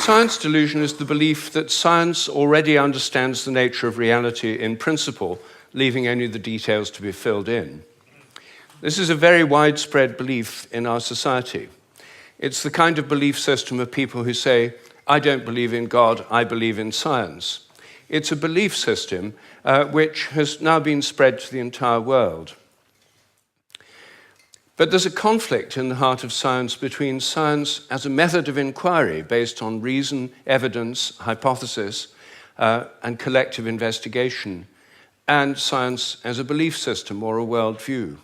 science delusion is the belief that science already understands the nature of reality in principle, leaving only the details to be filled in. This is a very widespread belief in our society. It's the kind of belief system of people who say, I don't believe in God, I believe in science. It's a belief system which has now been spread to the entire world. But there's a conflict in the heart of science between science as a method of inquiry based on reason, evidence, hypothesis, and collective investigation, and science as a belief system or a worldview.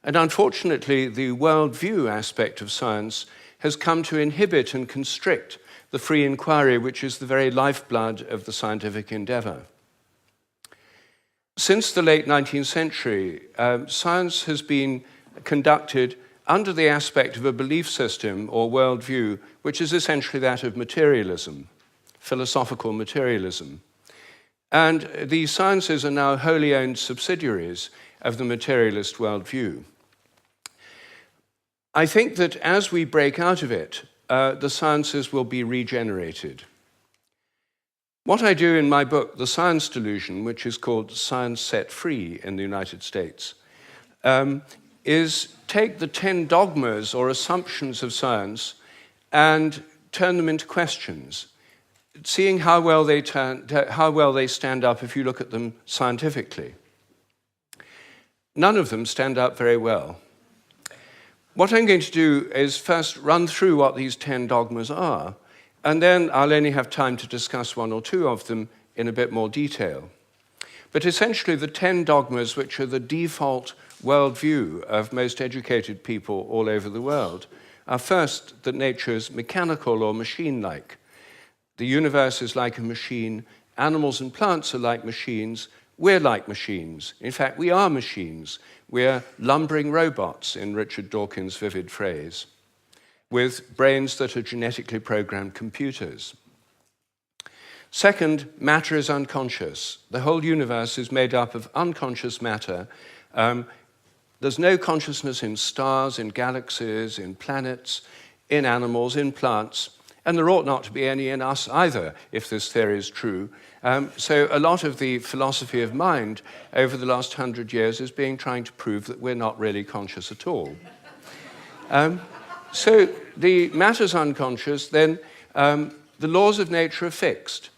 And unfortunately, the worldview aspect of science has come to inhibit and constrict the free inquiry, which is the very lifeblood of the scientific endeavor. Since the late 19th century, science has been conducted under the aspect of a belief system or worldview, which is essentially that of materialism, philosophical materialism. And these sciences are now wholly owned subsidiaries of the materialist worldview. I think that as we break out of it, the sciences will be regenerated. What I do in my book, The Science Delusion, which is called Science Set Free in the United States, is take the 10 dogmas or assumptions of science and turn them into questions, seeing how well they stand up if you look at them scientifically. None of them stand up very well. What I'm going to do is first run through what these 10 dogmas are, and then I'll only have time to discuss one or two of them in a bit more detail. But essentially, the 10 dogmas, which are the default worldview of most educated people all over the world, are first that nature is mechanical or machine-like. The universe is like a machine, animals and plants are like machines, we're like machines. In fact, we are machines. We're lumbering robots, in Richard Dawkins' vivid phrase, with brains that are genetically programmed computers. Second, matter is unconscious. The whole universe is made up of unconscious matter. There's no consciousness in stars, in galaxies, in planets, in animals, in plants, and there ought not to be any in us either, if this theory is true. So a lot of the philosophy of mind over the last 100 years is trying to prove that we're not really conscious at all. So the matter's unconscious, then the laws of nature are fixed.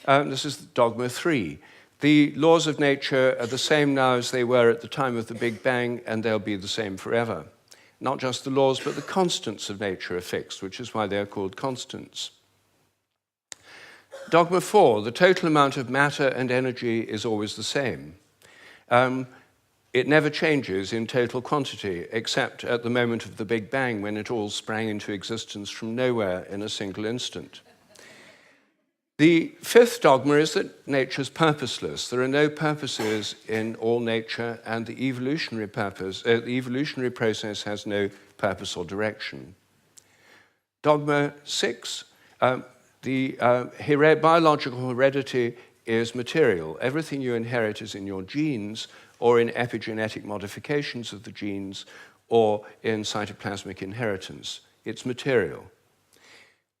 This is dogma 3. The laws of nature are the same now as they were at the time of the Big Bang, and they'll be the same forever. Not just the laws, but the constants of nature are fixed, which is why they're called constants. Dogma 4, the total amount of matter and energy is always the same. It never changes in total quantity, except at the moment of the Big Bang, when it all sprang into existence from nowhere in a single instant. The 5th dogma is that nature is purposeless. There are no purposes in all nature, and the evolutionary process has no purpose or direction. Dogma 6, biological heredity is material. Everything you inherit is in your genes, or in epigenetic modifications of the genes, or in cytoplasmic inheritance. It's material.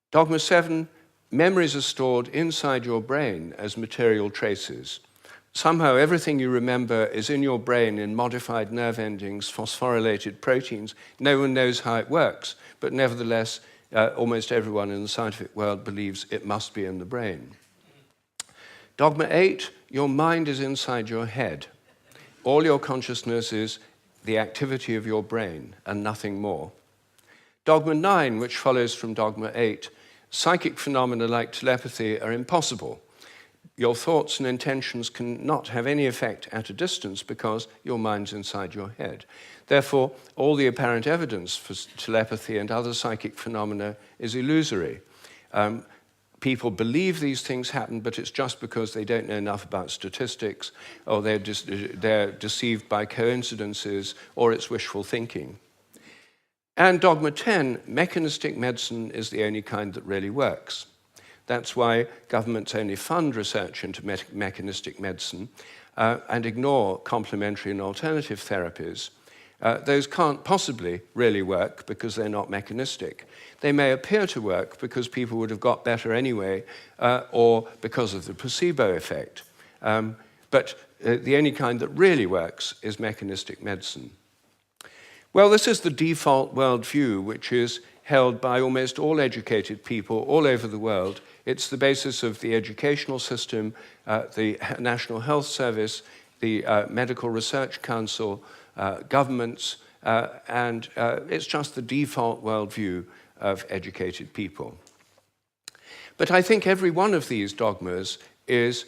Dogma 7, memories are stored inside your brain as material traces. Somehow everything you remember is in your brain in modified nerve endings, phosphorylated proteins. No one knows how it works, but nevertheless, almost everyone in the scientific world believes it must be in the brain. Dogma 8, your mind is inside your head. All your consciousness is the activity of your brain and nothing more. Dogma 9, which follows from dogma 8, psychic phenomena like telepathy are impossible. Your thoughts and intentions cannot have any effect at a distance because your mind's inside your head. Therefore, all the apparent evidence for telepathy and other psychic phenomena is illusory. People believe these things happen, but it's just because they don't know enough about statistics, or they're deceived by coincidences, or it's wishful thinking. And dogma 10, mechanistic medicine is the only kind that really works. That's why governments only fund research into mechanistic medicine and ignore complementary and alternative therapies. Those can't possibly really work because they're not mechanistic. They may appear to work because people would have got better anyway, or because of the placebo effect. But the only kind that really works is mechanistic medicine. Well, this is the default worldview, which is held by almost all educated people all over the world. It's the basis of the educational system, the National Health Service, the Medical Research Council, governments, and it's just the default worldview of educated people. But I think every one of these dogmas is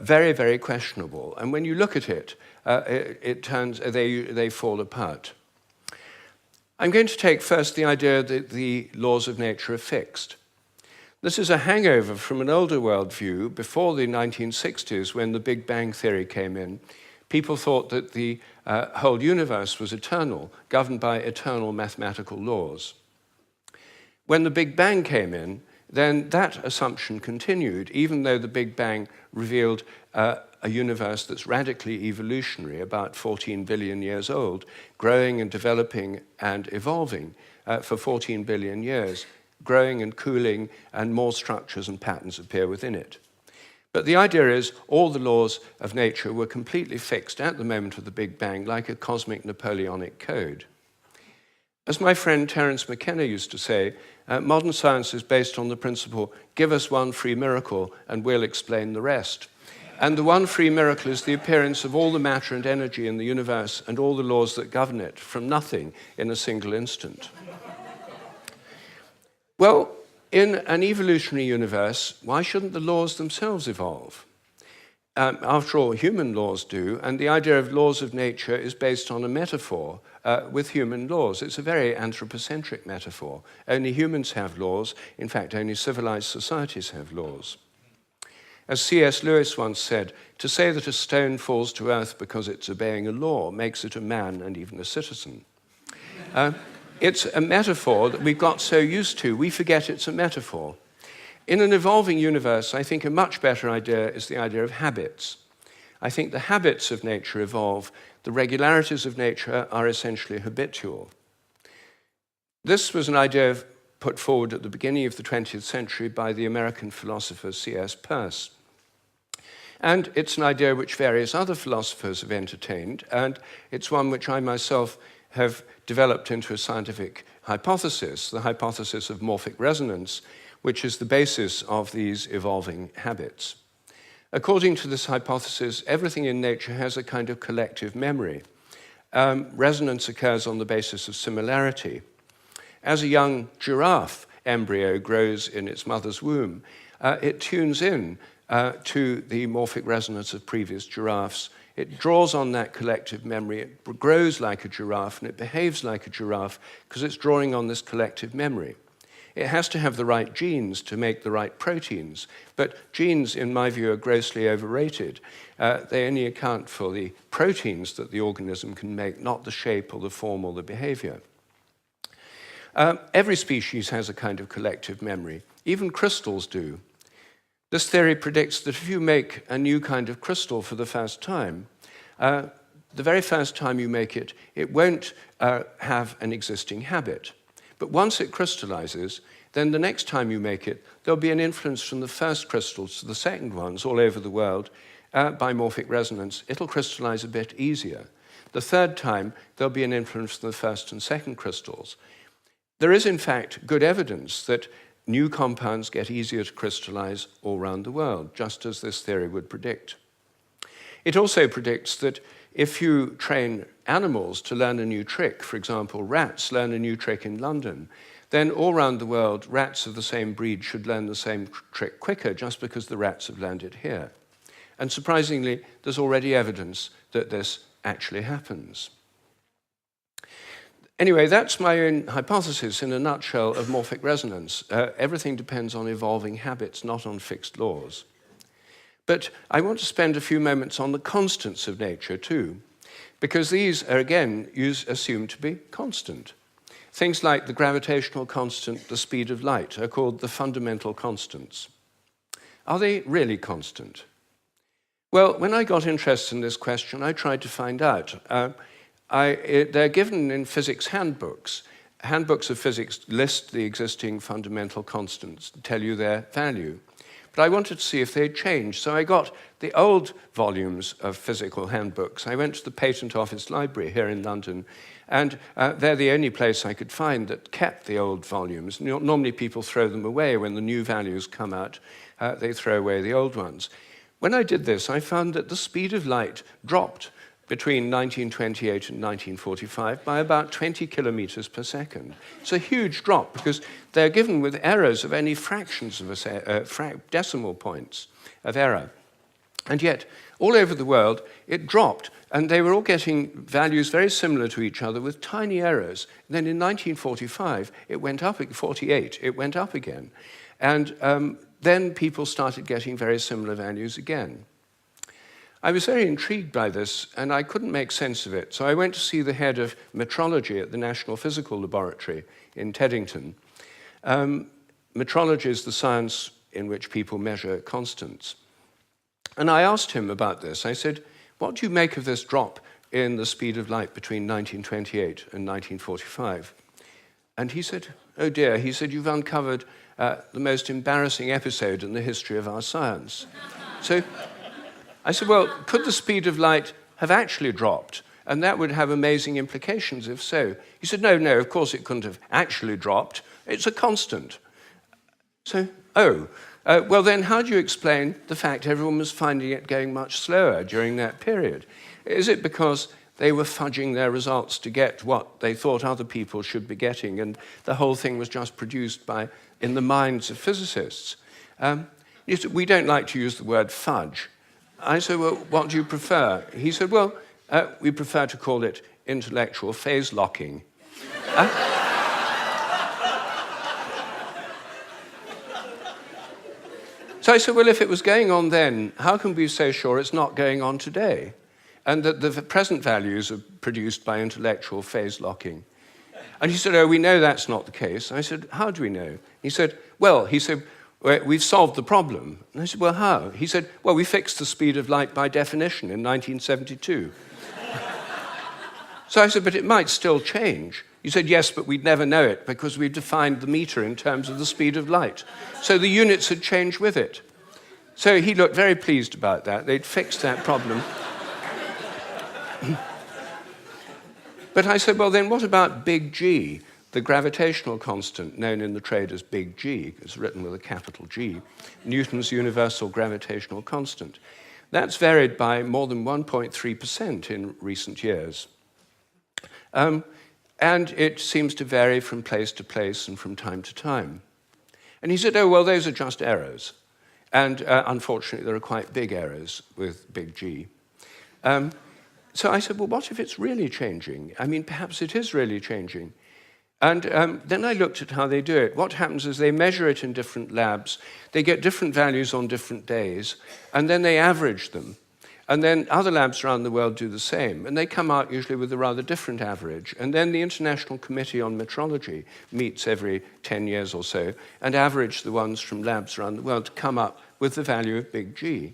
very, very questionable. And when you look at it, they fall apart. I'm going to take first the idea that the laws of nature are fixed. This is a hangover from an older worldview before the 1960s, when the Big Bang theory came in. People thought that the whole universe was eternal, governed by eternal mathematical laws. When the Big Bang came in, then that assumption continued, even though the Big Bang revealed a universe that's radically evolutionary, about 14 billion years old, growing and developing and evolving for 14 billion years, growing and cooling, and more structures and patterns appear within it. But the idea is all the laws of nature were completely fixed at the moment of the Big Bang, like a cosmic Napoleonic code. As my friend Terence McKenna used to say, modern science is based on the principle, give us one free miracle and we'll explain the rest. And the one free miracle is the appearance of all the matter and energy in the universe and all the laws that govern it from nothing in a single instant. Well, in an evolutionary universe, why shouldn't the laws themselves evolve? After all, human laws do, and the idea of laws of nature is based on a metaphor with human laws. It's a very anthropocentric metaphor. Only humans have laws. In fact, only civilized societies have laws. As C.S. Lewis once said, to say that a stone falls to earth because it's obeying a law makes it a man and even a citizen. It's a metaphor that we've got so used to, we forget it's a metaphor. In an evolving universe, I think a much better idea is the idea of habits. I think the habits of nature evolve. The regularities of nature are essentially habitual. This was an idea put forward at the beginning of the 20th century by the American philosopher C.S. Peirce. And it's an idea which various other philosophers have entertained, and it's one which I myself have developed into a scientific hypothesis, the hypothesis of morphic resonance, which is the basis of these evolving habits. According to this hypothesis, everything in nature has a kind of collective memory. Resonance occurs on the basis of similarity. As a young giraffe embryo grows in its mother's womb, it tunes in to the morphic resonance of previous giraffes. It draws on that collective memory. It grows like a giraffe and it behaves like a giraffe because it's drawing on this collective memory. It has to have the right genes to make the right proteins, but genes, in my view, are grossly overrated. They only account for the proteins that the organism can make, not the shape or the form or the behavior. Every species has a kind of collective memory. Even crystals do. This theory predicts that if you make a new kind of crystal for the first time, the very first time you make it, it won't have an existing habit. But once it crystallizes, then the next time you make it, there'll be an influence from the first crystals to the second ones all over the world by morphic resonance. It'll crystallize a bit easier. The third time, there'll be an influence from the first and second crystals. There is, in fact, good evidence that new compounds get easier to crystallize all around the world, just as this theory would predict. It also predicts that if you train animals to learn a new trick, for example, rats learn a new trick in London, then all around the world, rats of the same breed should learn the same trick quicker just because the rats have learned it here. And surprisingly, there's already evidence that this actually happens. Anyway, that's my own hypothesis in a nutshell of morphic resonance. Everything depends on evolving habits, not on fixed laws. But I want to spend a few moments on the constants of nature too, because these are, again, assumed to be constant. Things like the gravitational constant, the speed of light, are called the fundamental constants. Are they really constant? Well, when I got interested in this question, I tried to find out. they're given in physics handbooks. Handbooks of physics list the existing fundamental constants, tell you their value. But I wanted to see if they'd changed, so I got the old volumes of physical handbooks. I went to the Patent Office Library here in London, and they're the only place I could find that kept the old volumes. Normally people throw them away when the new values come out. They throw away the old ones. When I did this, I found that the speed of light dropped between 1928 and 1945 by about 20 kilometers per second. It's a huge drop because they're given with errors of only fractions of decimal points of error. And yet, all over the world, it dropped, and they were all getting values very similar to each other with tiny errors. And then in 1945, it went up, 48, it went up again. And then people started getting very similar values again. I was very intrigued by this, and I couldn't make sense of it. So I went to see the head of metrology at the National Physical Laboratory in Teddington. Metrology is the science in which people measure constants. And I asked him about this. I said, what do you make of this drop in the speed of light between 1928 and 1945? And he said, oh dear, he said, you've uncovered the most embarrassing episode in the history of our science. So I said, well, could the speed of light have actually dropped? And that would have amazing implications if so. He said, no, of course it couldn't have actually dropped. It's a constant. So, well then how do you explain the fact everyone was finding it going much slower during that period? Is it because they were fudging their results to get what they thought other people should be getting, and the whole thing was just produced in the minds of physicists? We don't like to use the word fudge. I said, well, what do you prefer? He said, well, we prefer to call it intellectual phase locking. So I said, well, if it was going on then, how can we be so sure it's not going on today? And that the present values are produced by intellectual phase locking. And he said, oh, we know that's not the case. I said, how do we know? He said, we've solved the problem. And I said, well, how? He said, well, we fixed the speed of light by definition in 1972. So I said, but it might still change. He said, yes, but we'd never know it because we've defined the meter in terms of the speed of light. So the units had changed with it. So he looked very pleased about that. They'd fixed that problem. But I said, well, then what about big G, the gravitational constant known in the trade as big G? It's written with a capital G, Newton's universal gravitational constant. That's varied by more than 1.3% in recent years. And it seems to vary from place to place and from time to time. And he said, oh, well, those are just errors. And unfortunately, there are quite big errors with big G. So I said, well, what if it's really changing? I mean, perhaps it is really changing. And then I looked at how they do it. What happens is they measure it in different labs. They get different values on different days, and then they average them. And then other labs around the world do the same, and they come out usually with a rather different average. And then the International Committee on Metrology meets every 10 years or so and average the ones from labs around the world to come up with the value of big G.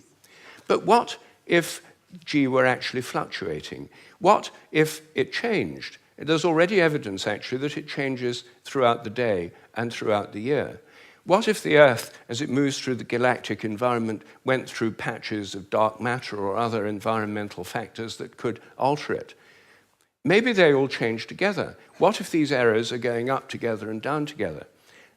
But what if G were actually fluctuating? What if it changed? There's already evidence, actually, that it changes throughout the day and throughout the year. What if the Earth, as it moves through the galactic environment, went through patches of dark matter or other environmental factors that could alter it? Maybe they all change together. What if these errors are going up together and down together?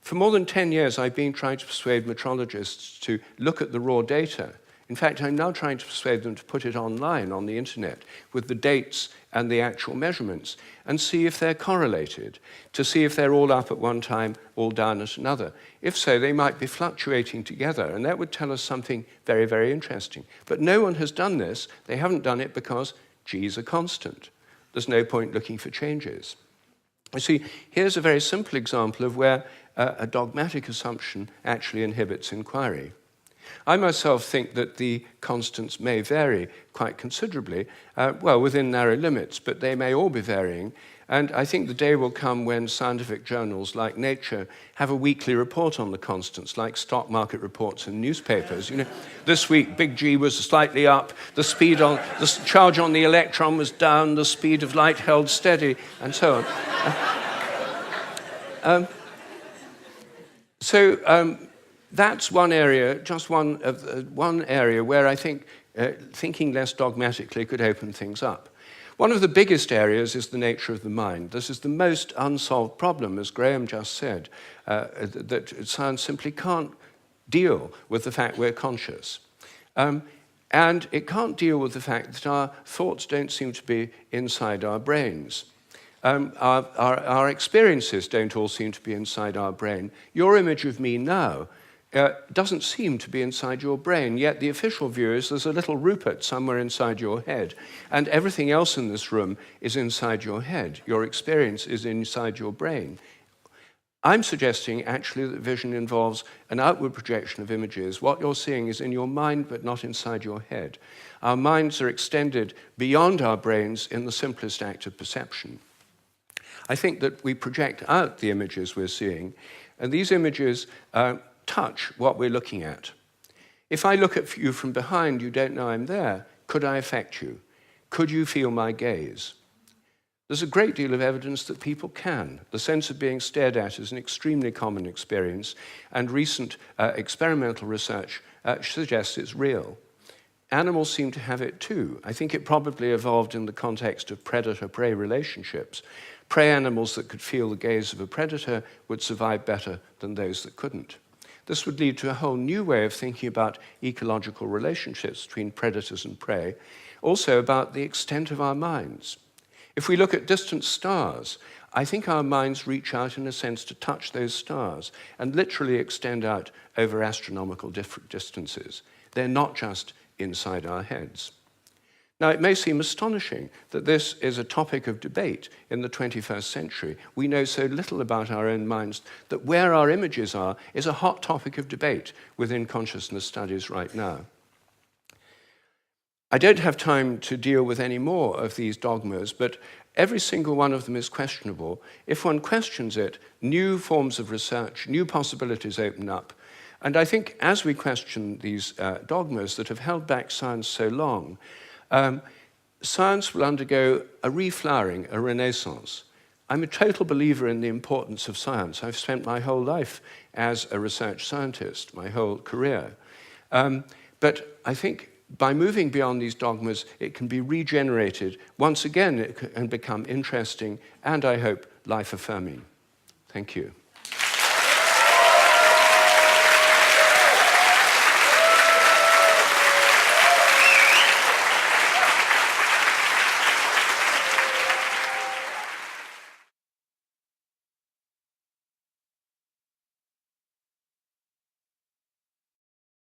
For more than 10 years, I've been trying to persuade metrologists to look at the raw data. In fact, I'm now trying to persuade them to put it online on the internet with the dates and the actual measurements and see if they're correlated, to see if they're all up at one time, all down at another. If so, they might be fluctuating together, and that would tell us something very, very interesting. But no one has done this. They haven't done it because G is a constant. There's no point looking for changes. You see, here's a very simple example of where a dogmatic assumption actually inhibits inquiry. I myself think that the constants may vary quite considerably, within narrow limits, but they may all be varying. And I think the day will come when scientific journals like Nature have a weekly report on the constants, like stock market reports in newspapers. You know, this week, big G was slightly up, the charge on the electron was down, the speed of light held steady, and so on. That's one area, just one area where I think thinking less dogmatically could open things up. One of the biggest areas is the nature of the mind. This is the most unsolved problem, as Graham just said, that science simply can't deal with the fact we're conscious. And it can't deal with the fact that our thoughts don't seem to be inside our brains. Our experiences don't all seem to be inside our brain. Your image of me now doesn't seem to be inside your brain, yet the official view is there's a little Rupert somewhere inside your head, and everything else in this room is inside your head. Your experience is inside your brain. I'm suggesting actually that vision involves an outward projection of images. What you're seeing is in your mind, but not inside your head. Our minds are extended beyond our brains in the simplest act of perception. I think that we project out the images we're seeing, and these images touch what we're looking at. If I look at you from behind, you don't know I'm there. Could I affect you? Could you feel my gaze? There's a great deal of evidence that people can. The sense of being stared at is an extremely common experience, and recent experimental research suggests it's real. Animals seem to have it too. I think it probably evolved in the context of predator-prey relationships. Prey animals that could feel the gaze of a predator would survive better than those that couldn't. This would lead to a whole new way of thinking about ecological relationships between predators and prey, also about the extent of our minds. If we look at distant stars, I think our minds reach out in a sense to touch those stars and literally extend out over astronomical distances. They're not just inside our heads. Now, it may seem astonishing that this is a topic of debate in the 21st century. We know so little about our own minds that where our images are is a hot topic of debate within consciousness studies right now. I don't have time to deal with any more of these dogmas, but every single one of them is questionable. If one questions it, new forms of research, new possibilities open up. And I think as we question these dogmas that have held back science so long, science will undergo a reflowering, a renaissance. I'm a total believer in the importance of science. I've spent my whole life as a research scientist, my whole career. But I think by moving beyond these dogmas, it can be regenerated. Once again, it can become interesting and, I hope, life-affirming. Thank you.